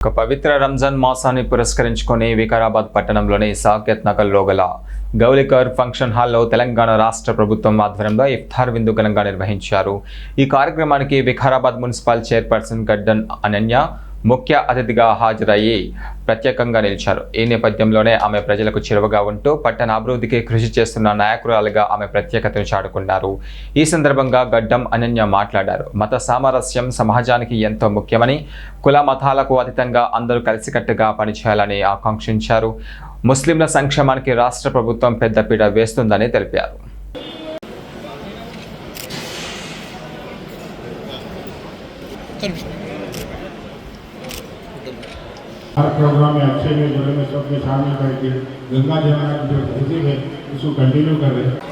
ఒక పవిత్ర రంజాన్ మాసాన్ని పురస్కరించుకొని వికారాబాద్ పట్టణంలోని సాకేత్ నగర్లో గల గౌలికర్ ఫంక్షన్ హాల్లో తెలంగాణ రాష్ట్ర ప్రభుత్వం ఆధ్వర్యంలో ఇఫ్తార్ విందు ఘనంగా నిర్వహించారు. ఈ కార్యక్రమానికి వికారాబాద్ మున్సిపల్ చైర్పర్సన్ గడ్డన్ అనన్య ముఖ్య అతిథిగా హాజరయ్యి ప్రత్యేకంగా నిలిచారు. ఈ నేపథ్యంలోనే ఆమె ప్రజలకు చేరువగా ఉంటూ పట్టణ అభివృద్ధికి కృషి చేస్తున్న నాయకురాలుగా ఆమె ప్రత్యేకతను చాటుకున్నారు. ఈ సందర్భంగా గడ్డం అనన్య మాట్లాడారు. మత సామరస్యం సమాజానికి ఎంతో ముఖ్యమని, కుల మతాలకు అతీతంగా అందరూ కలిసికట్టుగా పనిచేయాలని ఆకాంక్షించారు. ముస్లింల సంక్షేమానికి రాష్ట్ర ప్రభుత్వం పెద్దపీట వేస్తుందని తెలిపారు. हर प्रोग्राम में अच्छे में बुरे में सब में शामिल करके गंगा जमुना की जो तहजीब है उसको कंटिन्यू कर रहे हैं।